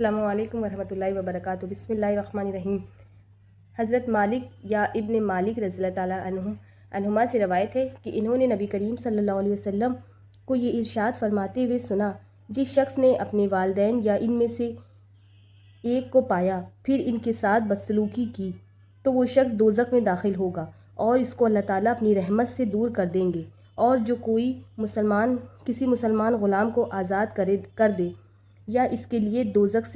السلام علیکم ورحمۃ اللہ وبرکاتہ۔ بسم اللہ الرحمن الرحیم۔ حضرت مالک یا ابن مالک رضی اللہ تعالیٰ عنہما سے روایت ہے کہ انہوں نے نبی کریم صلی اللہ علیہ وسلم کو یہ ارشاد فرماتے ہوئے سنا، جس شخص نے اپنے والدین یا ان میں سے ایک کو پایا پھر ان کے ساتھ بدسلوکی کی تو وہ شخص دوزخ میں داخل ہوگا اور اس کو اللہ تعالیٰ اپنی رحمت سے دور کر دیں گے، اور جو کوئی کسی مسلمان غلام کو آزاد کر دے یا اس کے لیے دوزخ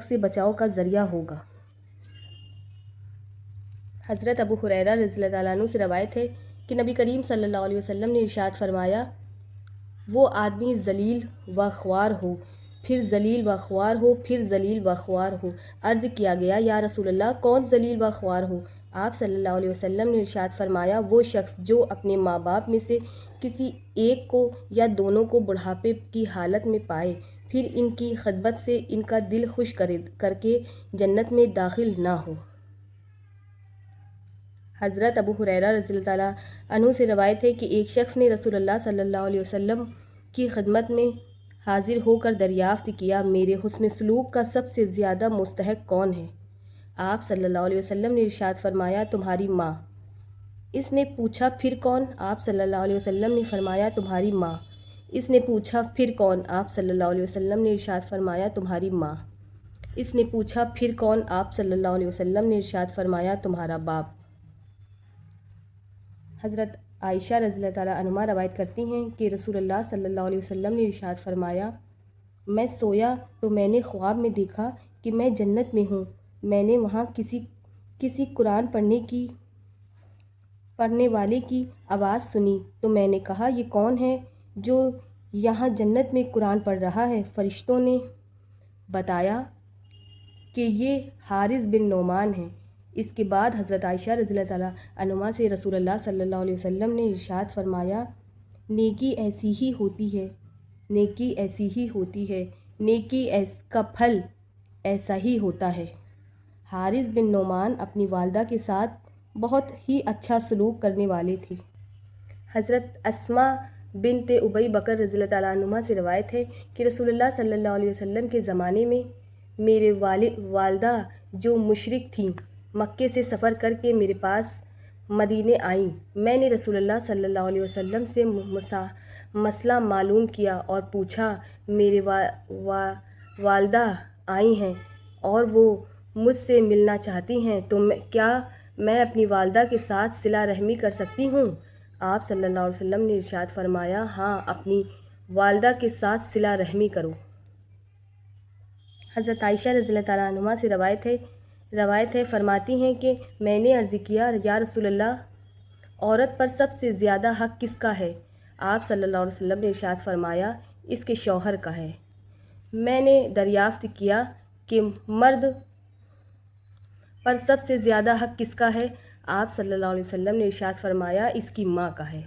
سے بچاؤ کا ذریعہ ہوگا۔ حضرت ابو ہریرہ رضی اللہ تعالیٰ عنہ سے روایت ہے کہ نبی کریم صلی اللہ علیہ وسلم نے ارشاد فرمایا، وہ آدمی ذلیل و خوار ہو، پھر ذلیل و خوار ہو، پھر ذلیل و خوار ہو۔ عرض کیا گیا، یا رسول اللہ، کون ذلیل و خوار ہو؟ آپ صلی اللہ علیہ وسلم نے ارشاد فرمایا، وہ شخص جو اپنے ماں باپ میں سے کسی ایک کو یا دونوں کو بڑھاپے کی حالت میں پائے پھر ان کی خدمت سے ان کا دل خوش کر کے جنت میں داخل نہ ہو۔ حضرت ابو ہریرہ رضی اللہ تعالیٰ عنہ سے روایت ہے کہ ایک شخص نے رسول اللہ صلی اللہ علیہ وسلم کی خدمت میں حاضر ہو کر دریافت کیا، میرے حسن سلوک کا سب سے زیادہ مستحق کون ہے؟ آپ صلی اللہ علیہ وسلم نے ارشاد فرمایا، تمہاری ماں۔ اس نے پوچھا، پھر کون؟ آپ صلی اللہ علیہ وسلم نے فرمایا، تمہاری ماں۔ اس نے پوچھا، پھر کون؟ آپ صلی اللہ علیہ وسلم نے ارشاد فرمایا، تمہاری ماں۔ اس نے پوچھا، پھر کون؟ آپ صلی اللہ علیہ وسلم نے ارشاد فرمایا، تمہارا باپ۔ حضرت عائشہ رضی اللہ تعالیٰ عنہا روایت کرتی ہیں کہ رسول اللہ صلی اللہ علیہ وسلم نے ارشاد فرمایا، میں سویا تو میں نے خواب میں دیکھا کہ میں جنت میں ہوں۔ میں نے وہاں کسی قرآن پڑھنے والے کی آواز سنی تو میں نے کہا، یہ کون ہے جو یہاں جنت میں قرآن پڑھ رہا ہے؟ فرشتوں نے بتایا کہ یہ حارث بن نعمان ہے۔ اس کے بعد حضرت عائشہ رضی اللہ تعالیٰ عنہا سے رسول اللہ صلی اللہ علیہ وسلم نے ارشاد فرمایا، نیکی ایسی ہی ہوتی ہے، نیکی ایسی ہی ہوتی ہے، نیکی کا پھل ایسا ہی ہوتا ہے۔ حارث بن نعمان اپنی والدہ کے ساتھ بہت ہی اچھا سلوک کرنے والے تھے۔ حضرت اسماء بنت ابی بکر رضی اللہ تعالیٰ عنہا سے روایت ہے کہ رسول اللہ صلی اللہ علیہ وسلم کے زمانے میں میرے والدہ جو مشرک تھیں مکے سے سفر کر کے میرے پاس مدینے آئیں۔ میں نے رسول اللہ صلی اللہ علیہ وسلم سے مسئلہ معلوم کیا اور پوچھا، میرے والدہ آئی ہیں اور وہ مجھ سے ملنا چاہتی ہیں تو کیا میں اپنی والدہ کے ساتھ صلہ رحمی کر سکتی ہوں؟ آپ صلی اللہ علیہ وسلم نے ارشاد فرمایا، ہاں، اپنی والدہ کے ساتھ صلہ رحمی کرو۔ حضرت عائشہ رضی اللہ تعالیٰ عنہا سے روایت ہے فرماتی ہیں کہ میں نے عرض کیا، یا رسول اللہ، عورت پر سب سے زیادہ حق کس کا ہے؟ آپ صلی اللہ علیہ وسلم نے ارشاد فرمایا، اس کے شوہر کا ہے۔ میں نے دریافت کیا کہ مرد پر سب سے زیادہ حق کس کا ہے؟ آپ صلی اللہ علیہ وسلم نے ارشاد فرمایا، اس کی ماں کا ہے۔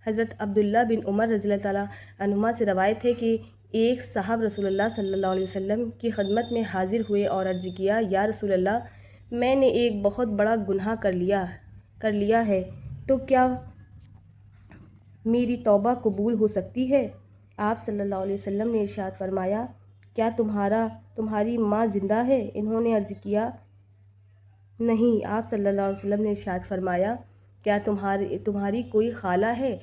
حضرت عبداللہ بن عمر رضی اللہ تعالیٰ عنہما سے روایت ہے کہ ایک صاحب رسول اللہ صلی اللہ علیہ وسلم کی خدمت میں حاضر ہوئے اور عرض کیا، یا رسول اللہ، میں نے ایک بہت بڑا گناہ کر لیا ہے، تو کیا میری توبہ قبول ہو سکتی ہے؟ آپ صلی اللہ علیہ وسلم نے ارشاد فرمایا، کیا تمہاری ماں زندہ ہے؟ انہوں نے عرض کیا، نہیں۔ آپ صلی اللہ علیہ وسلم نے ارشاد فرمایا، کیا تمہاری کوئی خالہ ہے؟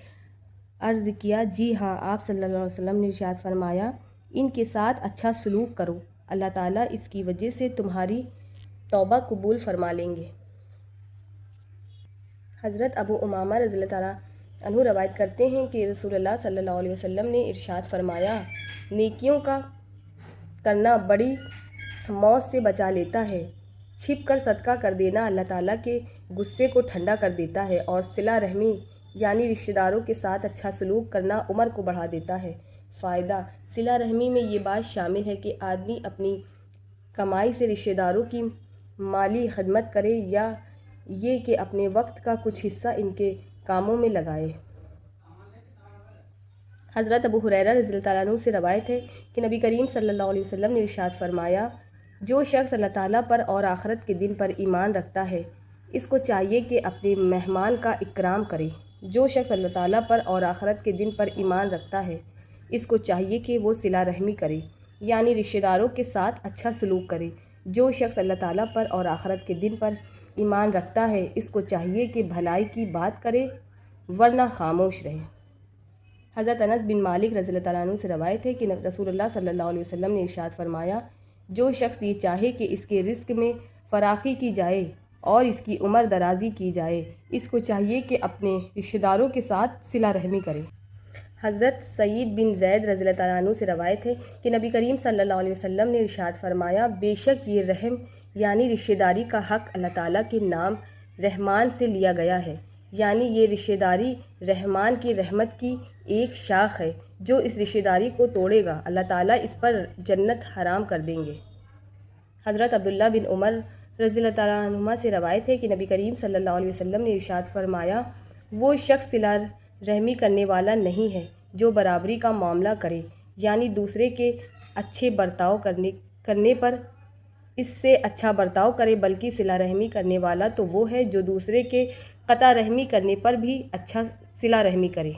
عرض کیا، جی ہاں۔ آپ صلی اللہ علیہ وسلم نے ارشاد فرمایا، ان کے ساتھ اچھا سلوک کرو، اللہ تعالیٰ اس کی وجہ سے تمہاری توبہ قبول فرما لیں گے۔ حضرت ابو امامہ رضی اللہ تعالیٰ عنہ روایت کرتے ہیں کہ رسول اللہ صلی اللہ علیہ وسلم نے ارشاد فرمایا، نیکیوں کا کرنا بڑی موت سے بچا لیتا ہے، چھپ کر صدقہ کر دینا اللہ تعالیٰ کے غصے کو ٹھنڈا کر دیتا ہے، اور صلہ رحمی یعنی رشتہ داروں کے ساتھ اچھا سلوک کرنا عمر کو بڑھا دیتا ہے۔ فائدہ: صلہ رحمی میں یہ بات شامل ہے کہ آدمی اپنی کمائی سے رشتہ داروں کی مالی خدمت کرے یا یہ کہ اپنے وقت کا کچھ حصہ ان کے کاموں میں لگائے۔ حضرت ابو ہریرہ رضی اللہ تعالیٰ عنہ سے روایت ہے کہ نبی کریم صلی اللہ علیہ وسلم نے ارشاد فرمایا، جو شخص اللہ تعالیٰ پر اور آخرت کے دن پر ایمان رکھتا ہے، اس کو چاہیے کہ اپنے مہمان کا اکرام کرے۔ جو شخص اللہ تعالیٰ پر اور آخرت کے دن پر ایمان رکھتا ہے، اس کو چاہیے کہ وہ صلہ رحمی کرے، یعنی رشتہ داروں کے ساتھ اچھا سلوک کرے۔ جو شخص اللہ تعالیٰ پر اور آخرت کے دن پر ایمان رکھتا ہے اس کو چاہیے کہ بھلائی کی بات کرے ورنہ خاموش رہے۔ حضرت انس بن مالک رضی اللہ تعالیٰ عنہ سے روایت ہے کہ رسول اللہ صلی اللہ علیہ وسلم نے ارشاد فرمایا، جو شخص یہ چاہے کہ اس کے رزق میں فراخی کی جائے اور اس کی عمر درازی کی جائے، اس کو چاہیے کہ اپنے رشتہ داروں کے ساتھ صلہ رحمی کرے۔ حضرت سعید بن زید رضی اللہ تعالیٰ عنہ سے روایت ہے کہ نبی کریم صلی اللہ علیہ وسلم نے ارشاد فرمایا، بے شک یہ رحم یعنی رشتہ داری کا حق اللہ تعالیٰ کے نام رحمان سے لیا گیا ہے، یعنی یہ رشتہ داری رحمان کی رحمت کی ایک شاخ ہے، جو اس رشتہ داری کو توڑے گا اللہ تعالیٰ اس پر جنت حرام کر دیں گے۔ حضرت عبداللہ بن عمر رضی اللہ تعالیٰ عنہما سے روایت ہے کہ نبی کریم صلی اللہ علیہ وسلم نے ارشاد فرمایا، وہ شخص صلہ رحمی کرنے والا نہیں ہے جو برابری کا معاملہ کرے، یعنی دوسرے کے اچھے برتاؤ کرنے پر اس سے اچھا برتاؤ کرے، بلکہ صلہ رحمی کرنے والا تو وہ ہے جو دوسرے کے قطع رحمی کرنے پر بھی اچھا صلہ رحمی کرے۔